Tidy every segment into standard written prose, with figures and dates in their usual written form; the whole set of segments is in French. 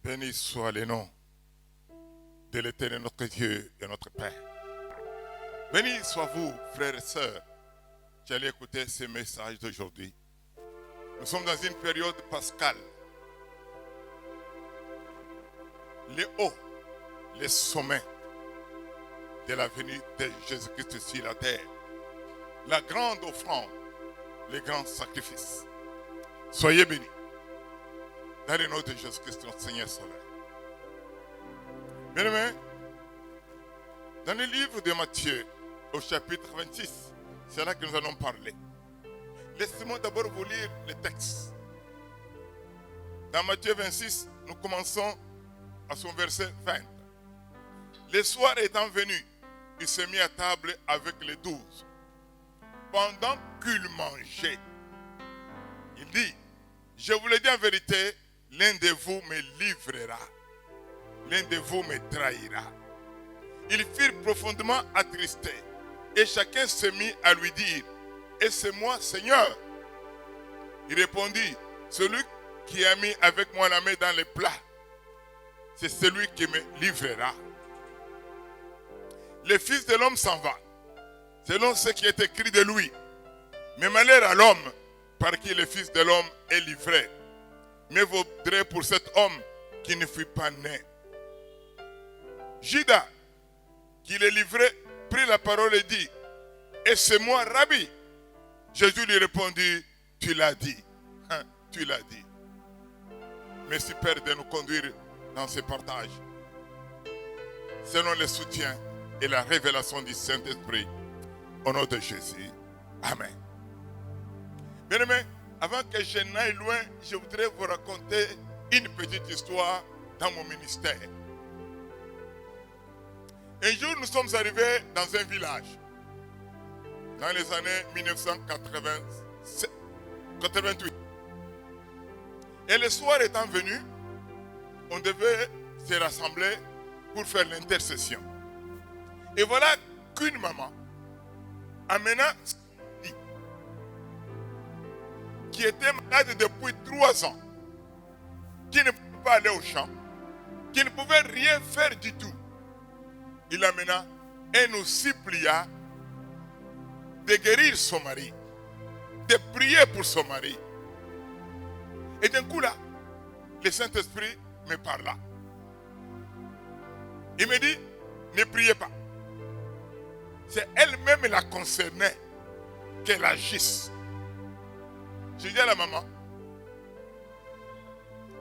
Béni soit le nom de l'Éternel notre Dieu et notre Père. Béni sois-vous, frères et sœurs, qui allez écouter ces messages d'aujourd'hui. Nous sommes dans une période pascale. Les hauts, les sommets de la venue de Jésus-Christ sur la terre. La grande offrande, les grands sacrifices. Soyez bénis. Dans le nom de Jésus-Christ, notre Seigneur Sauveur. Bien-aimés, dans le livre de Matthieu, au chapitre 26, c'est là que nous allons parler. Laissez-moi d'abord vous lire le texte. Dans Matthieu 26, nous commençons à son verset 20. Le soir étant venu, il se mit à table avec les 12. Pendant qu'il mangeait, il dit, je vous le dis en vérité, l'un de vous me livrera, l'un de vous me trahira. Ils furent profondément attristés et chacun se mit à lui dire, est-ce moi, Seigneur? Il répondit, celui qui a mis avec moi la main dans le plat, c'est celui qui me livrera. Le Fils de l'homme s'en va, selon ce qui est écrit de lui. Mais malheur à l'homme par qui le Fils de l'homme est livré. Mais vaudrait pour cet homme qui ne fut pas né. Judas, qui le livrait, prit la parole et dit, et c'est moi, Rabbi. Jésus lui répondit, tu l'as dit. Tu l'as dit. Merci Père de nous conduire dans ce partage. Selon le soutien et la révélation du Saint-Esprit. Au nom de Jésus. Amen. Bien-aimés, avant que je n'aille loin, je voudrais vous raconter une petite histoire dans mon ministère. Un jour, nous sommes arrivés dans un village, dans les années 1988. Et le soir étant venu, on devait se rassembler pour faire l'intercession. Et voilà qu'une maman, amenant qui était malade depuis 3 ans, qui ne pouvait pas aller au champ, qui ne pouvait rien faire du tout, il amena et nous supplia de guérir son mari, de prier pour son mari. Et d'un coup là, le Saint-Esprit me parla. Il me dit, ne priez pas. C'est elle-même la concernée qu'elle agisse. Je dis à la maman,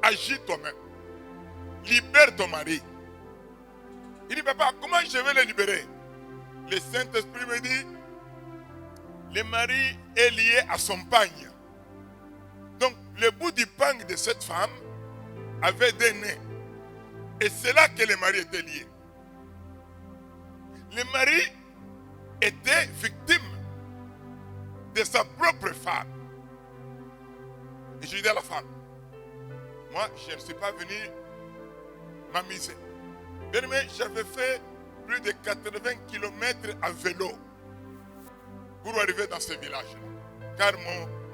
agis toi-même. Libère ton mari. Il dit, papa, comment je vais le libérer? Le Saint-Esprit me dit, le mari est lié à son pagne. Donc, le bout du pagne de cette femme avait des nez. Et c'est là que le mari était lié. Le mari était victime de sa propre femme. Et je dis à la femme, moi, je ne suis pas venu m'amuser. Bien aimé, j'avais fait plus de 80 km à vélo pour arriver dans ce village-là. Car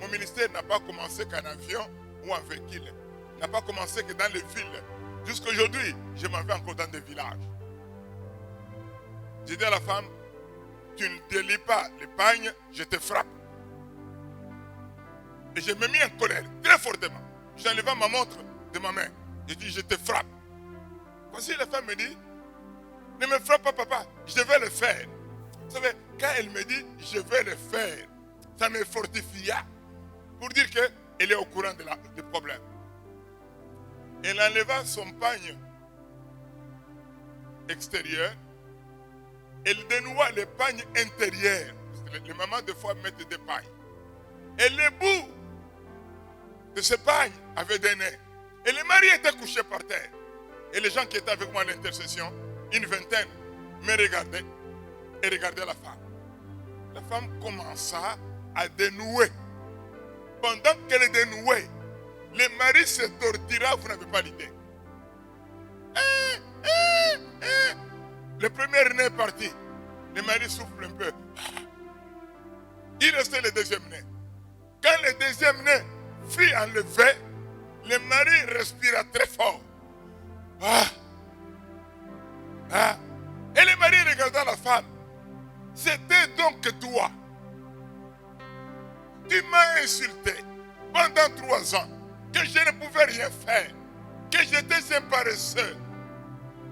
mon ministère n'a pas commencé qu'en avion ou en véhicule. N'a pas commencé que dans les villes. Jusqu'à aujourd'hui, je m'en vais encore dans des villages. J'ai dit à la femme, tu ne délies pas le pagne, je te frappe. Et je me mis en colère, très fortement. J'enlevais ma montre de ma main. Je dis, je te frappe. Voici la femme me dit, ne me frappe pas papa, je vais le faire. Vous savez, quand elle me dit, je vais le faire, ça me fortifia pour dire qu'elle est au courant du problème. Elle enleva son pagne extérieur, elle dénoua le pagne intérieur. Les mamans, des fois, mettent des pagnes. Et le bout de ce pagne avait des nez. Et le mari était couché par terre. Et les gens qui étaient avec moi à l'intercession, une vingtaine, me regardaient et regardaient la femme. La femme commença à dénouer. Pendant qu'elle dénouait, le mari se tortilla, vous n'avez pas l'idée. Le premier nez est parti. Le mari souffle un peu. Il restait le deuxième nez. Quand le deuxième nez fut enlevé, le mari respira très fort. rien faire, que j'étais un paresseux,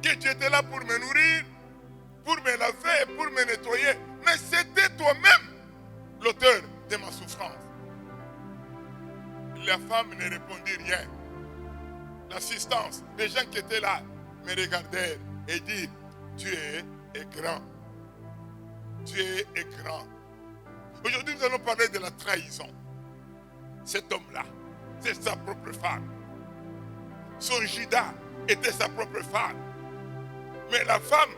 que tu étais là pour me nourrir, pour me laver et pour me nettoyer. Mais c'était toi-même l'auteur de ma souffrance. La femme ne répondit rien. L'assistance, les gens qui étaient là me regardèrent et dirent, tu es grand. Tu es grand. Aujourd'hui, nous allons parler de la trahison. Cet homme-là, c'est sa propre femme. Son Judas était sa propre femme. Mais la femme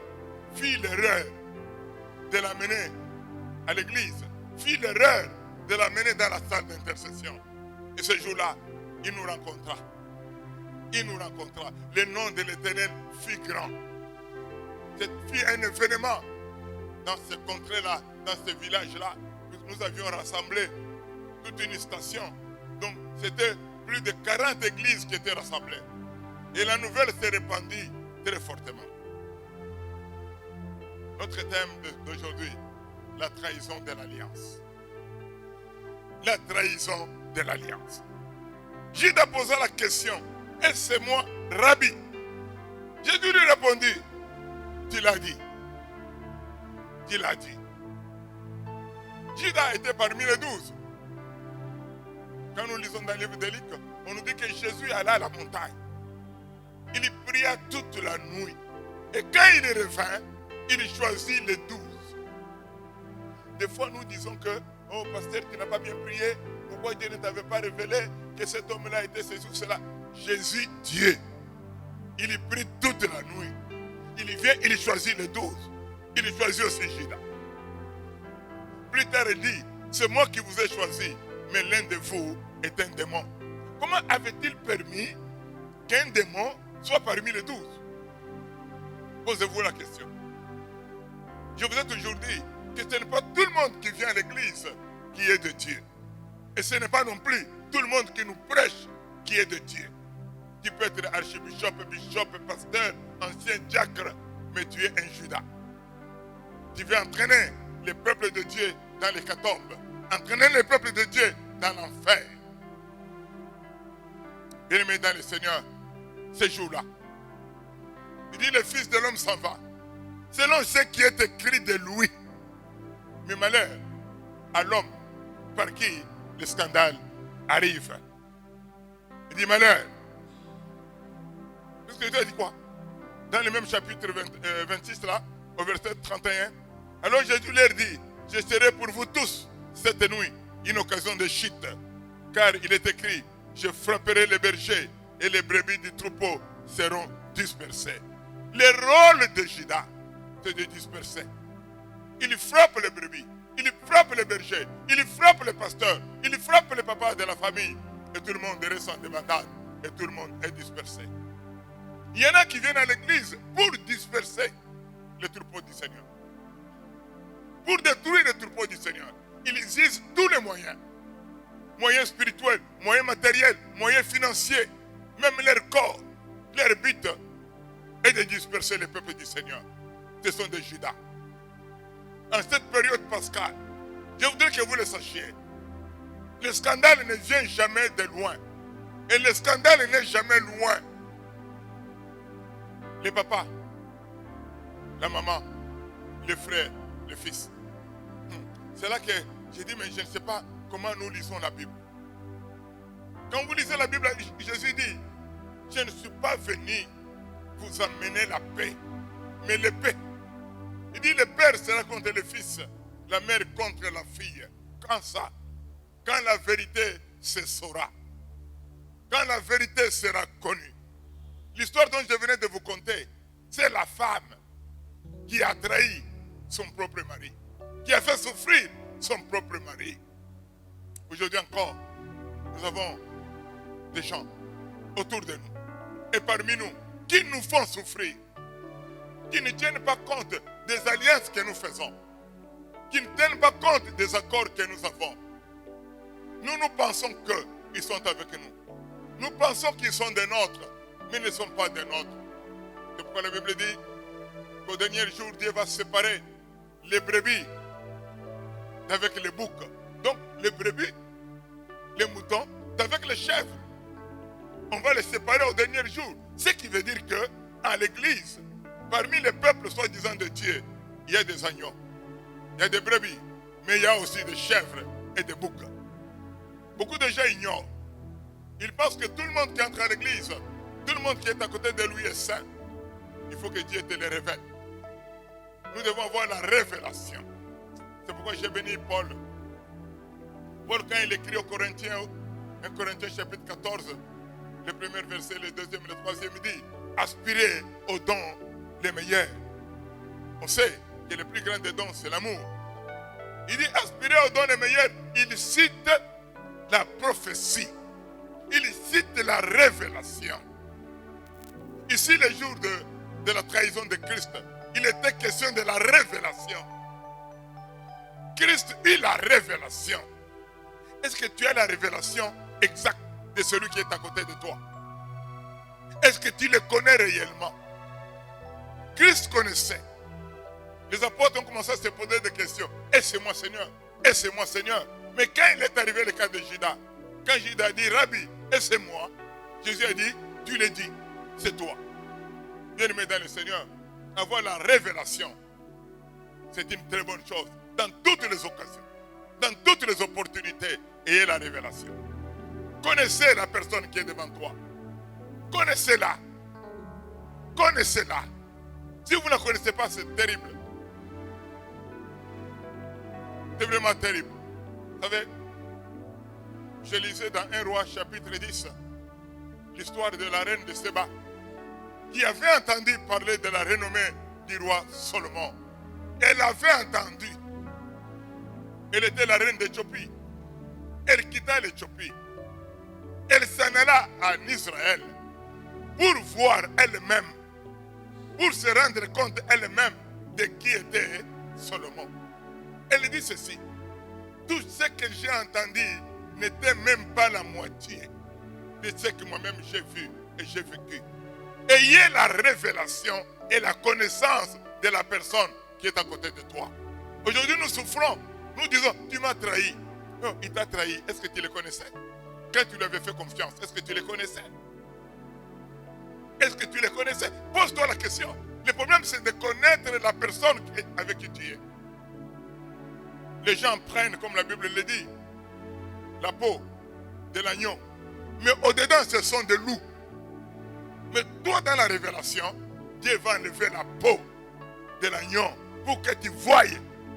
fit l'erreur de l'amener à l'église, fit l'erreur de l'amener dans la salle d'intercession. Et ce jour-là, il nous rencontra. Il nous rencontra. Le nom de l'Éternel fut grand. C'est un événement dans ce contrée-là, dans ce village-là. Nous avions rassemblé toute une station. Donc, c'était plus de 40 églises qui étaient rassemblées. Et la nouvelle s'est répandue très fortement. Notre thème d'aujourd'hui, la trahison de l'alliance. La trahison de l'alliance. Judas posa la question, est-ce c'est moi, Rabbi? Jésus lui répondit, tu l'as dit. Tu l'as dit. Judas était parmi les 12. Quand nous lisons dans le livre de Luc, on nous dit que Jésus alla à la montagne. Il y pria toute la nuit. Et quand il revint, il choisit les 12. Des fois, nous disons que, oh pasteur, tu n'as pas bien prié. Pourquoi Dieu ne t'avait pas révélé que cet homme-là était ceci ou cela? Jésus, Dieu, il y prie toute la nuit. Il y vient, il choisit les 12. Il choisit aussi Judas. Plus tard, il dit, c'est moi qui vous ai choisi, mais l'un de vous est un démon. Comment avait-il permis qu'un démon soit parmi les 12? Posez-vous la question. Je vous ai toujours dit que ce n'est pas tout le monde qui vient à l'église qui est de Dieu. Et ce n'est pas non plus tout le monde qui nous prêche qui est de Dieu. Tu peux être archibishop, bishop, pasteur, ancien diacre, mais tu es un Judas. Tu veux entraîner le peuple de Dieu dans l'hécatombe, entraîner le peuple de Dieu dans l'enfer. Bien-aimé dans le Seigneur, ce jour-là, il dit le Fils de l'homme s'en va, selon ce qui est écrit de lui. Mais malheur à l'homme par qui le scandale arrive. Il dit malheur. Puisque Dieu a dit quoi? Dans le même chapitre 26 là, au verset 31. Alors Jésus leur dit, je serai pour vous tous cette nuit une occasion de chute. Car il est écrit, je frapperai les bergers et les brebis du troupeau seront dispersées. Le rôle de Judas, c'est de disperser. Il frappe les brebis, il frappe les bergers, il frappe les pasteurs, il frappe les papas de la famille. Et tout le monde reste en débandade et tout le monde est dispersé. Il y en a qui viennent à l'église pour disperser le troupeau du Seigneur. Pour détruire le troupeau du Seigneur. Ils utilisent tous les moyens. Moyens spirituels, moyens matériels, moyens financiers, même leur corps. Leur but est de disperser le peuple du Seigneur. Ce sont des Judas. En cette période pascale, je voudrais que vous le sachiez. Le scandale ne vient jamais de loin. Et le scandale n'est jamais loin. Les papas, la maman, les frères, les fils. C'est là que j'ai dit, mais je ne sais pas comment nous lisons la Bible. Quand vous lisez la Bible, Jésus dit, je ne suis pas venu vous amener la paix, mais l'épée. Il dit, le père sera contre le fils, la mère contre la fille. Quand ça? Quand la vérité se saura. Quand la vérité sera connue. L'histoire dont je venais de vous conter, c'est la femme qui a trahi son propre mari, qui a fait souffrir son propre mari. Aujourd'hui encore, nous avons des gens autour de nous et parmi nous qui nous font souffrir, qui ne tiennent pas compte des alliances que nous faisons, qui ne tiennent pas compte des accords que nous avons. Nous pensons qu'ils sont avec nous. Nous pensons qu'ils sont des nôtres, mais ils ne sont pas des nôtres. C'est pourquoi la Bible dit qu'au dernier jour, Dieu va séparer les brebis d'avec les boucs. Donc, les brebis, les moutons, d'avec les chèvres. on va les séparer au dernier jour. Ce qui veut dire que, à l'église, parmi les peuples soi-disant de Dieu, il y a des agneaux, il y a des brebis, mais il y a aussi des chèvres et des boucs. Beaucoup de gens ignorent. Ils pensent que tout le monde qui entre à l'église, tout le monde qui est à côté de lui est saint. Il faut que Dieu te le révèle. Nous devons avoir la révélation. C'est pourquoi j'ai béni Paul. Paul, quand il écrit aux Corinthiens, 1 Corinthiens chapitre 14, le premier verset, le deuxième, le troisième, il dit, aspirez aux dons les meilleurs. On sait que le plus grand des dons, c'est l'amour. Il dit, aspirez aux dons les meilleurs. Il cite la prophétie. Il cite la révélation. Ici, le jour de la trahison de Christ, il était question de la révélation. Christ eut la révélation. Est-ce que tu as la révélation exacte de celui qui est à côté de toi? Est-ce que tu le connais réellement? Christ connaissait. Les apôtres ont commencé à se poser des questions. Est-ce moi Seigneur? Est-ce moi Seigneur? Mais quand il est arrivé le cas de Judas, quand Judas a dit, Rabbi, est-ce moi? Jésus a dit, tu l'as dit, c'est toi. Bien-aimé dans le Seigneur, avoir la révélation, c'est une très bonne chose. Dans toutes les occasions, dans toutes les opportunités, ayez la révélation. Connaissez la personne qui est devant toi. Connaissez-la. Connaissez-la. Si vous ne la connaissez pas, c'est terrible. C'est vraiment terrible. Vous savez, je lisais dans 1 Roi chapitre 10 l'histoire de la reine de Séba qui avait entendu parler de la renommée du roi Salomon. Elle avait entendu. Elle était la reine d'Éthiopie. Elle quitta l'Éthiopie. Elle s'en alla en Israël pour voir elle-même, pour se rendre compte elle-même de qui était Salomon. Elle dit ceci, tout ce que j'ai entendu n'était même pas la moitié de ce que moi-même j'ai vu et j'ai vécu. Ayez la révélation et la connaissance de la personne qui est à côté de toi. Aujourd'hui, nous souffrons. Nous disons, tu m'as trahi. Non, il t'a trahi. Est-ce que tu le connaissais? Quand tu lui avais fait confiance, est-ce que tu le connaissais? Est-ce que tu le connaissais? Pose-toi la question. Le problème, c'est de connaître la personne avec qui tu es. Les gens prennent, comme la Bible le dit, la peau de l'agneau. Mais au-dedans, ce sont des loups. Mais toi, dans la révélation, Dieu va enlever la peau de l'agneau pour que tu voies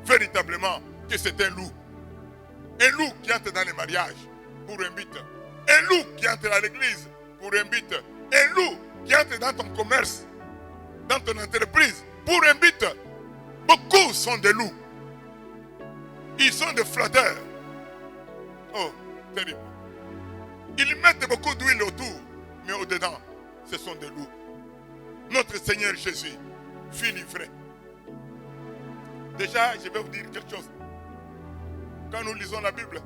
véritablement que c'est un loup. Un loup qui entre dans les mariages pour un but. Un loup qui entre à l'église pour un but. Un loup qui entre dans ton commerce, dans ton entreprise pour un but. Beaucoup sont des loups. Ils sont des flatteurs. Oh, terrible. Ils mettent beaucoup d'huile autour, mais au-dedans, ce sont des loups. Notre Seigneur Jésus fut livré. Déjà, je vais vous dire quelque chose. Quand nous lisons la Bible,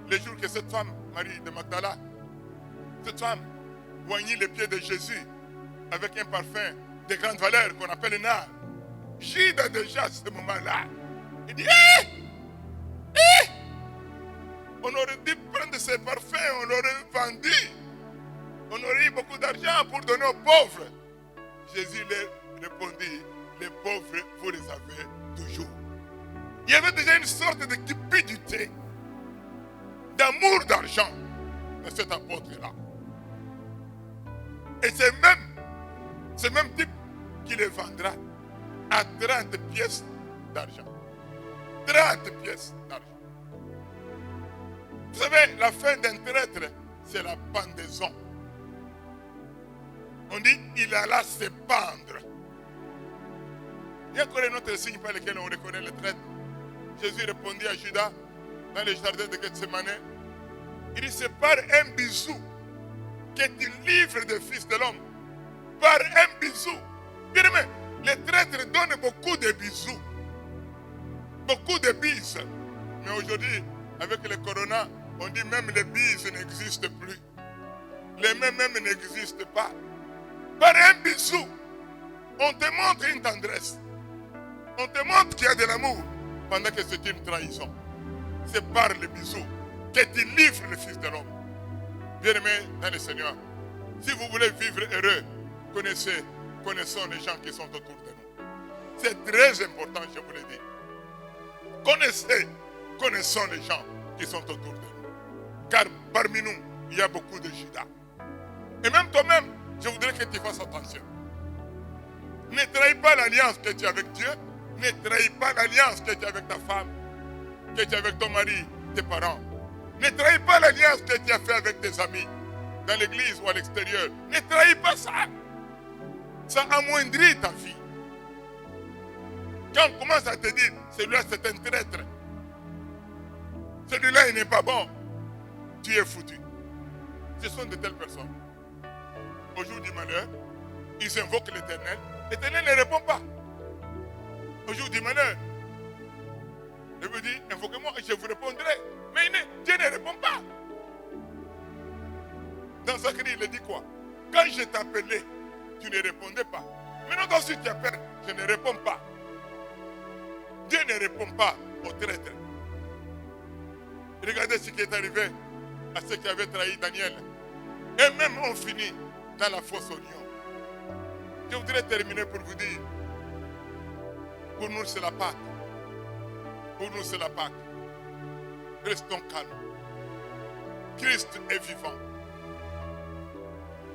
le jour que cette femme, Marie de Magdala, cette femme oignit les pieds de Jésus avec un parfum de grande valeur qu'on appelle nard. Judas déjà à ce moment-là, il dit, on aurait dû prendre ces parfums, on l'aurait vendu. On aurait eu beaucoup d'argent pour donner aux pauvres. Jésus leur répondit, les pauvres, vous les avez toujours. Il y avait déjà une sorte de cupidité, d'amour d'argent dans cet apôtre-là. Et c'est même type qui les vendra à 30 pièces d'argent. 30 pièces d'argent. Vous savez, la fin d'un traître, c'est la pendaison. On dit, il alla se pendre. Il y a encore un autre signe par lequel on reconnaît le traître. Jésus répondit à Judas dans le jardin de Gethsemane. Il dit, c'est par un bisou que tu livres le Fils de l'homme. Par un bisou. Bien aimé, les traîtres donnent beaucoup de bisous. Beaucoup de bises. Mais aujourd'hui, avec le corona, on dit même les bises n'existent plus. Les mains même n'existent pas. Par un bisou, on te montre une tendresse. On te montre qu'il y a de l'amour pendant que c'est une trahison. C'est par le bisou que tu livres le Fils de l'homme. Bien-aimé dans le Seigneur, Si vous voulez vivre heureux, connaissons les gens qui sont autour de nous. C'est très important, je vous le dis. Connaissons les gens qui sont autour de nous. Car parmi nous, il y a beaucoup de Judas. Et même toi-même, je voudrais que tu fasses attention. Ne trahis pas l'alliance que tu as avec Dieu. Ne trahis pas l'alliance que tu as avec ta femme, que tu as avec ton mari, tes parents. Ne trahis pas l'alliance que tu as fait avec tes amis, dans l'église ou à l'extérieur. Ne trahis pas ça. Ça amoindrit ta vie. Quand on commence à te dire, celui-là c'est un traître, celui-là il n'est pas bon, tu es foutu. Ce sont de telles personnes. Au jour du malheur, ils invoquent l'Éternel. L'Éternel ne répond pas. Au jour du malheur, il vous dit, invoquez-moi et je vous répondrai. Mais Dieu ne répond pas. Dans Zacharie, il dit quoi? Quand je t'appelais, tu ne répondais pas. Maintenant, quand tu appelles, je ne réponds pas. Dieu ne répond pas aux traîtres. Regardez ce qui est arrivé à ceux qui avaient trahi Daniel. Et même on finit dans la fosse aux lions. Je voudrais terminer pour vous dire, pour nous c'est la Pâque. Pour nous c'est la Pâque. Restons calmes. Christ est vivant.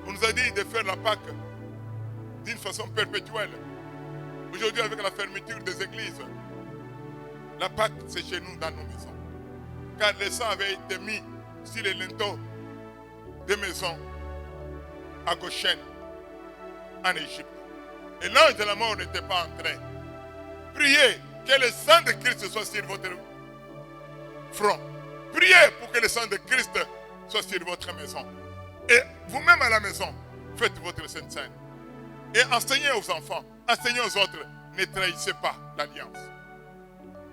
On nous a dit de faire la Pâque d'une façon perpétuelle. Aujourd'hui, avec la fermeture des églises, la Pâque c'est chez nous dans nos maisons. Car le sang avait été mis sur les linteaux des maisons à Goshen, en Égypte. Et l'ange de la mort n'était pas entré. Priez que le sang de Christ soit sur votre front. Priez pour que le sang de Christ soit sur votre maison. Et vous-même à la maison, faites votre Sainte Seine. Et enseignez aux enfants, enseignez aux autres, ne trahissez pas l'alliance.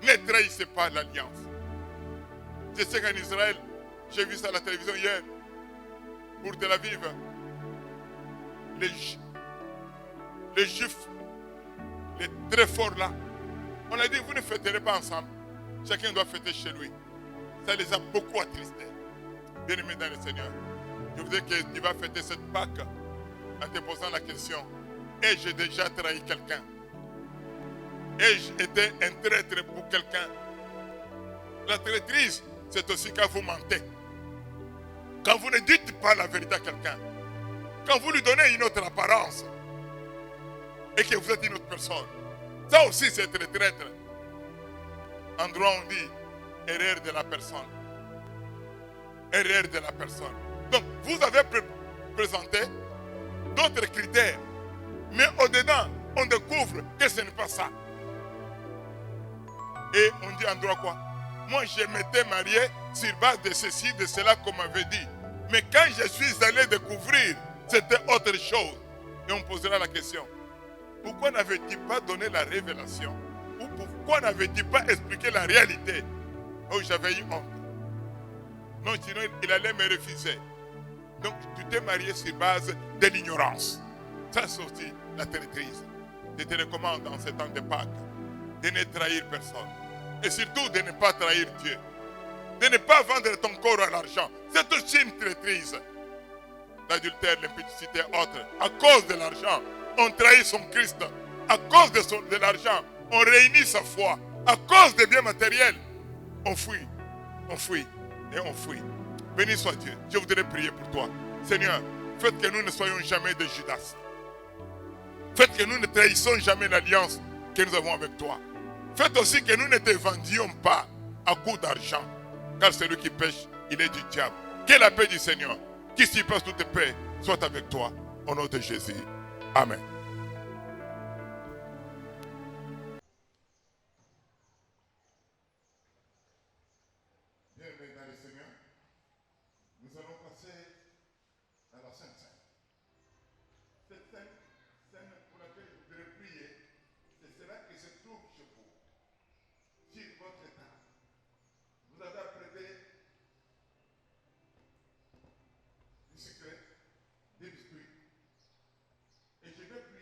Ne trahissez pas l'alliance. Je sais qu'en Israël, j'ai vu ça à la télévision hier, pour Tel Aviv, les Juifs, les très forts là, on a dit, vous ne fêterez pas ensemble. Chacun doit fêter chez lui. Ça les a beaucoup attristés. Bien-aimés dans le Seigneur, je voudrais que tu vas fêter cette Pâque en te posant la question, ai-je déjà trahi quelqu'un? Ai-je été un traître pour quelqu'un? La traîtrise, c'est aussi quand vous mentez. Quand vous ne dites pas la vérité à quelqu'un. Quand vous lui donnez une autre apparence. Et que vous êtes une autre personne. Ça aussi c'est être traître. En droit on dit erreur de la personne. Erreur de la personne. Donc vous avez présenté d'autres critères. Mais au-dedans, on découvre que ce n'est pas ça. Et on dit en droit quoi? Moi, je m'étais marié sur base de ceci, de cela qu'on m'avait dit. Mais quand je suis allé découvrir, c'était autre chose. Et on posera la question. Pourquoi n'avais-tu pas donné la révélation? Ou pourquoi n'avais-tu pas expliqué la réalité? Oh, j'avais eu honte. Non, sinon il allait me refuser. Donc, tu t'es marié sur base de l'ignorance. Ça, c'est aussi la traîtrise. Je te recommande dans ces temps de Pâques de ne trahir personne. Et surtout de ne pas trahir Dieu. De ne pas vendre ton corps à l'argent. C'est aussi une traîtrise. L'adultère, l'impudicité, autres. À cause de l'argent, on trahit son Christ. À cause de l'argent, on réunit sa foi. À cause des biens matériels, on fuit. On fuit. Et on fuit. Béni soit Dieu. Je voudrais prier pour toi. Seigneur, faites que nous ne soyons jamais de Judas. Faites que nous ne trahissons jamais l'alliance que nous avons avec toi. Faites aussi que nous ne te vendions pas à coup d'argent. Car celui qui pêche, il est du diable. Que la paix du Seigneur, qui surpasse toute paix, soit avec toi. Au nom de Jésus. Amen. Bien, dans le Seigneur, nous allons passer à la Sainte Seine. Cette scène pour laquelle vous devez prier, c'est cela qui se trouve chez vous. Sur votre état. Vous avez apprêté du secret, des biscuits. Et je vais prier.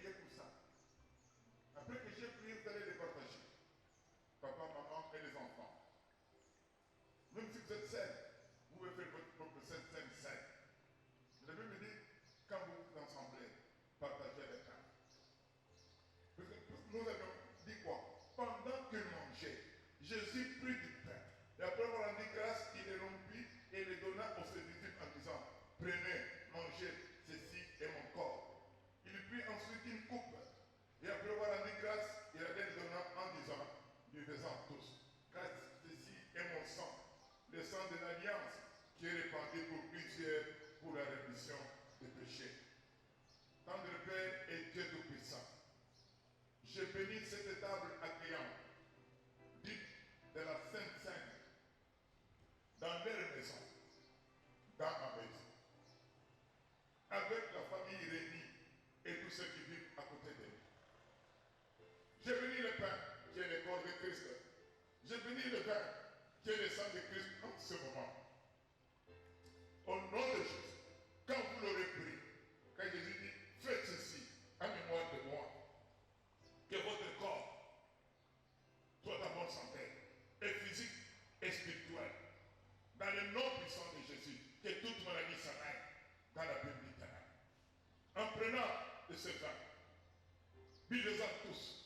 Lisez-en tous.